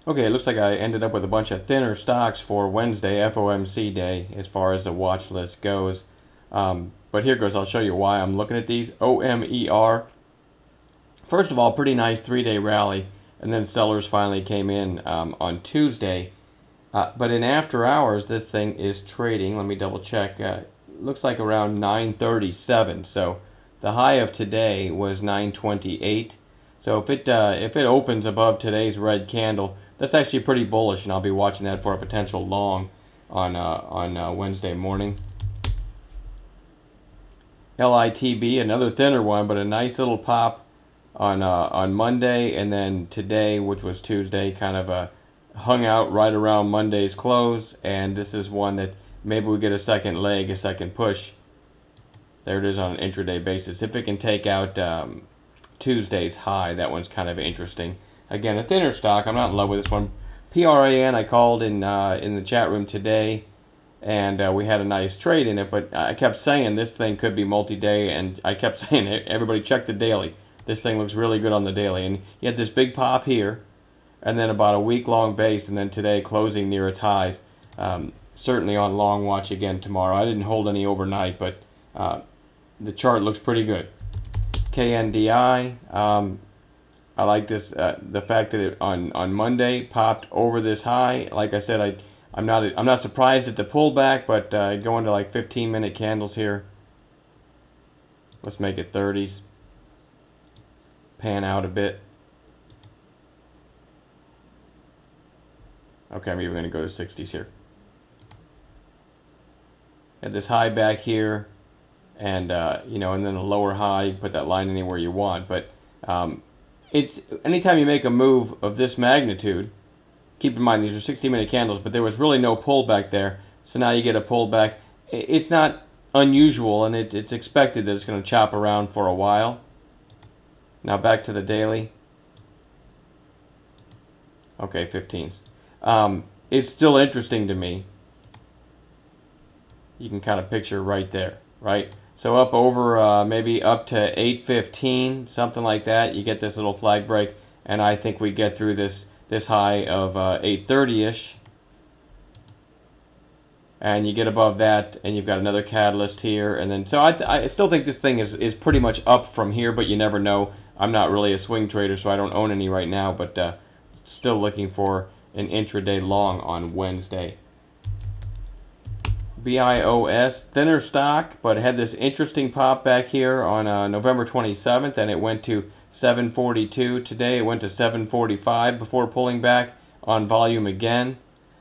Okay, it looks like I ended up with a bunch of thinner stocks for Wednesday, FOMC day, as far as the watch list goes. But here goes. I'll show you why I'm looking at these. OMER. First of all, pretty nice 3-day rally, and then sellers finally came in on Tuesday. But in after hours, this thing is trading. Let me double check. Looks like around 937. So the high of today was 928. So if it opens above today's red candle, that's actually pretty bullish, and I'll be watching that for a potential long on Wednesday morning. LITB, another thinner one, but a nice little pop on Monday, and then today, which was Tuesday, kind of hung out right around Monday's close, and this is one that maybe we get a second leg, a second push. There it is on an intraday basis. If it can take out Tuesday's high, that one's kind of interesting. Again, a thinner stock. I'm not in love with this one. PRAN, I called in the chat room today, and we had a nice trade in it, but I kept saying this thing could be multi-day, and I kept saying, everybody check the daily. This thing looks really good on the daily, and you had this big pop here, and then about a week-long base, and then today closing near its highs. Certainly on long watch again tomorrow. I didn't hold any overnight, but the chart looks pretty good. KNDI, I like this, the fact that it on Monday popped over this high. Like I said, I'm not surprised at the pullback, but going to like 15-minute candles here. Let's make it 30s. Pan out a bit. Okay, I'm even going to go to 60s here. At this high back here, and and then a lower high. You can put that line anywhere you want, but it's anytime you make a move of this magnitude. Keep in mind these are 60-minute candles, but there was really no pullback there. So now you get a pullback. It's not unusual, and it's expected that it's going to chop around for a while. Now back to the daily. Okay, 15s. It's still interesting to me. You can kind of picture right there, right? So up over maybe up to 815, something like that. You get this little flag break, and I think we get through this high of 830-ish. And you get above that, and you've got another catalyst here, and then so I still think this thing is pretty much up from here, but you never know. I'm not really a swing trader, so I don't own any right now, but still looking for an intraday long on Wednesday. BIOS, thinner stock, but had this interesting pop back here on November 27th, and it went to 742. Today it went to 745 before pulling back on volume again.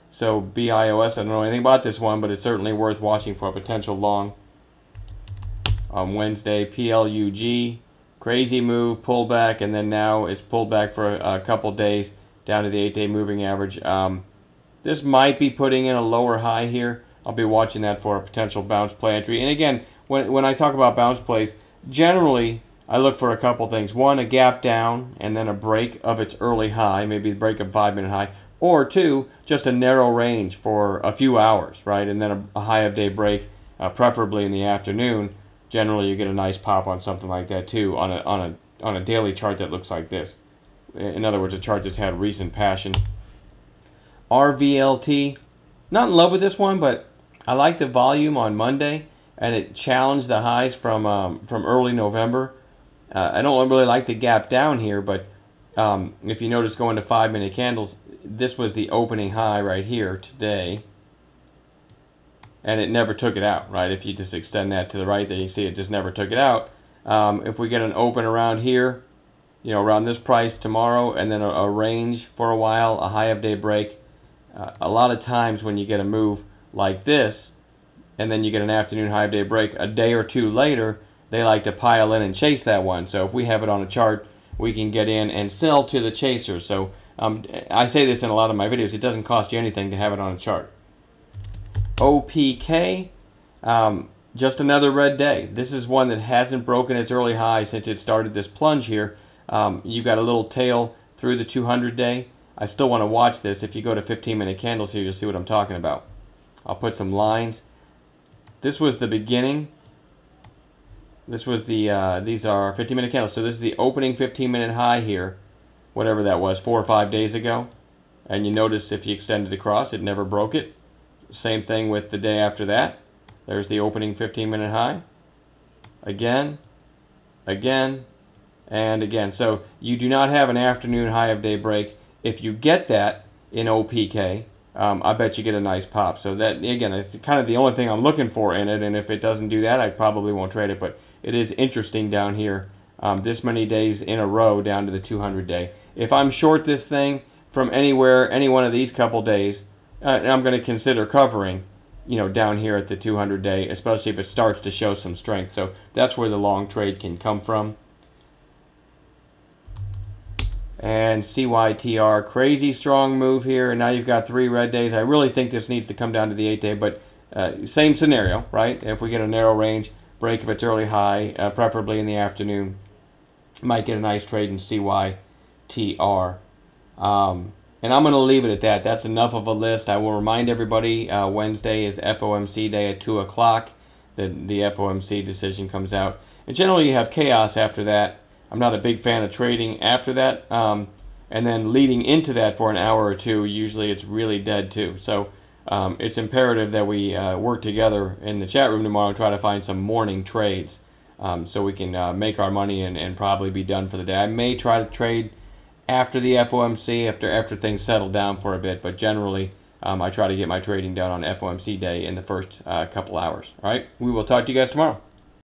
So BIOS, I don't know anything about this one, but it's certainly worth watching for a potential long. On Wednesday, PLUG, crazy move, pullback, and then now it's pulled back for a couple days down to the 8-day moving average. This might be putting in a lower high here. I'll be watching that for a potential bounce play entry. And again, when I talk about bounce plays, generally I look for a couple things. One, a gap down and then a break of its early high, maybe the break of 5-minute high. Or two, just a narrow range for a few hours, right? And then a high of day break, preferably in the afternoon. Generally, you get a nice pop on something like that too on a daily chart that looks like this. In other words, a chart that's had recent passion. RVLT, not in love with this one, but I like the volume on Monday, and it challenged the highs from early November. I don't really like the gap down here, but if you notice going to 5-minute candles, this was the opening high right here today, and it never took it out, right? If you just extend that to the right there, you see it just never took it out. If we get an open around here, around this price tomorrow, and then a range for a while, a high of day break, a lot of times when you get a move like this, and then you get an afternoon high of day break, a day or two later, they like to pile in and chase that one. So if we have it on a chart, we can get in and sell to the chaser. So I say this in a lot of my videos, it doesn't cost you anything to have it on a chart. OPK, just another red day. This is one that hasn't broken its early high since it started this plunge here. You've got a little tail through the 200-day. I still want to watch this. If you go to 15-minute candles here, you'll see what I'm talking about. I'll put some lines. This was the beginning. This was the, these are 15-minute candles. So this is the opening 15-minute high here, whatever that was, 4 or 5 days ago. And you notice if you extended across, it never broke it. Same thing with the day after that. There's the opening 15-minute high. Again, again, and again. So you do not have an afternoon high of day break. If you get that in OPK, I bet you get a nice pop. So that, again, that's kind of the only thing I'm looking for in it. And if it doesn't do that, I probably won't trade it. But it is interesting down here, this many days in a row down to the 200-day. If I'm short this thing from anywhere, any one of these couple days, I'm going to consider covering, down here at the 200-day, especially if it starts to show some strength. So that's where the long trade can come from. And CYTR, crazy strong move here, and now you've got 3 red days. I really think this needs to come down to the 8-day, but same scenario, right? If we get a narrow range break, if it's early high, preferably in the afternoon, might get a nice trade in CYTR. And I'm going to leave it at that. That's enough of a list. I will remind everybody, Wednesday is FOMC day at 2 o'clock. The FOMC decision comes out. And generally you have chaos after that. I'm not a big fan of trading after that. And then leading into that for an hour or two, usually it's really dead too. So it's imperative that we work together in the chat room tomorrow and try to find some morning trades so we can make our money and probably be done for the day. I may try to trade after the FOMC, after things settle down for a bit, but generally I try to get my trading done on FOMC day in the first couple hours. All right, we will talk to you guys tomorrow.